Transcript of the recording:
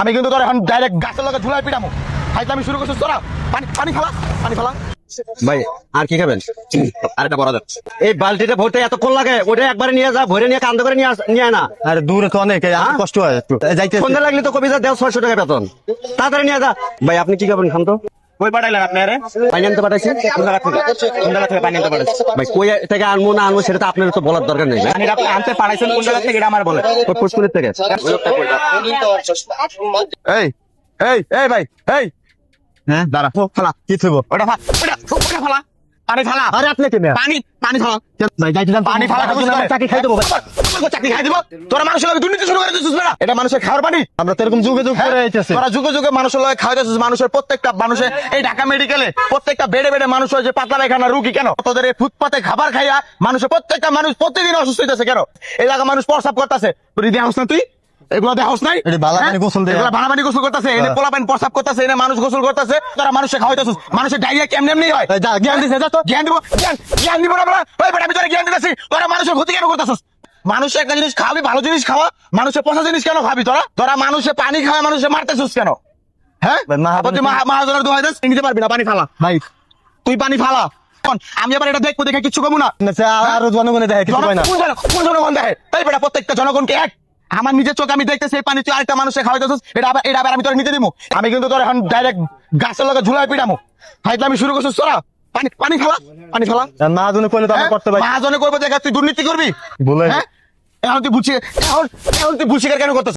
আমি কিন্তু তোর এখন ডাইরেক্ট গাছের লগে ঝুলাই পিটামু। ফাইজলামি শুরু করছিস তোরা। পানি পানি ফেলা, পানি ফেলা। ভাই আর কি খাবেন? আরেকটা বড় দেন। এই বালতিটা ভরতে এতক্ষণ লাগে, ওটা একবারে নিয়ে যা, ভরে নিয়ে কান্দে করে নিয়ে না। আরে দূরে তো অনেক কষ্ট হয় একটু যাইতে। সন্ধ্যা লাগলে তো কবি যা দেও 600 টাকা বেতন, তাড়াতাড়ি নিয়ে যা। ভাই আপনি কি খাবেন খান তো? কই পাঠাইলেন আপনি? আরে পানি আনতে পাঠাইছি। কোন জায়গা থেকে পানি আনতে পাঠাইছেন? ভাই কই থেকে আনবো না আনবো সেটা তো আপনার তো বলার দরকার নেই। পানি আপনি আনতে পাঠাইছেন কোন জায়গা থেকে এটা আমার বলে। পুষ্কুলের থেকে। এই এই এই ভাই এই হ্যাঁ দাঁড়া ফালা কি থইব? ওটা ফালা পানি ফালা। আরে আপনি কে মেয়া? পানি পানি ফালা। ভাই যাইতে যান পানি ফালা চাকরি খাই দেবো ভাই। চাকরি খাই দিব। তোরা মানুষের লগে দুর্নীতি শুরু করে দিছিস না? এটা মানুষের খাওয়ার পানি। আমরা তো এরকম যুগে যুগ করে আইতেছে। তোরা যুগে যুগে মানুষের লগে খাওয়াইতেছিস। মানুষের প্রত্যেকটা মানুষের এই ঢাকা মেডিকেলে প্রত্যেকটা বেডে বেডে মানুষ হয় যে পাতলা পায়খানা রুগী কেন? তোদের এই ফুটপাতে খাবার খাইয়া মানুষের প্রত্যেকটা মানুষ প্রতিদিন অসুস্থ হইতেছে কেন? এই জায়গা মানুষ প্রস্রাব করতেছে, তুই দেখাস না? তুই এগুলো দেখাস নাই? এটা বালা পানি গোসল দেয়। এগুলো ভালো পানি গোসল করতেছে, এনে পোলা পানি প্রস্রাব করতেছে, এনে মানুষ গোসল করতেছে। তোরা মানুষের খাওয়াইতেছিস। মানুষের ডায়রিয়া কেমনে এমনি হয়? যা জ্ঞান দিছে যা তো। জ্ঞান দিব, জ্ঞান দিব না বলা। ওই বেটা আমি তোরা জ্ঞান দিতেছি। তোরা মানুষের ক্ষতি কেন করতেছিস? মানুষের একটা জিনিস খাবি, ভালো জিনিস খাওয়া। মানুষের পচা জিনিস কেন খাবি তোরা? তোরা মানুষের পানি খাওয়া, মানুষের মারতেছিস কেন? হ্যাঁ, মহাজনের দোহাই দিস, নিতে পারবি না। পানি ফালা ভাই তুই, পানি ফালা। আমি আবার এটা দেখবো, দেখে কিচ্ছু কমু না। আরো জনগণে দেখে কিছু পায় না। কোন জনগণ দেখে? তাই বেটা প্রত্যেকটা জনগণকে এক। আমার নিজের চোখে আমি দেখতেছি এই পানি তুই আরেকটা মানুষের খাওয়াইতেছিস। এটা আবার আমি তোর নিতে দিব। আমি কিন্তু তোর এখন ডাইরেক্ট গাছের লগে ঝুলাই পিটামু। ফাইজলামি শুরু করছিস তোরা। পানি পানি ফেলা, পানি ফেলা। মাহাজনে কইলে তো আমার করতে ভাই মহাজনে করবো দেখে তুই দুর্নীতি করবি? বলে হ্যাঁ, এখন তুই বুঝছি, এখন তুই বুঝছি কেন করতেছিস?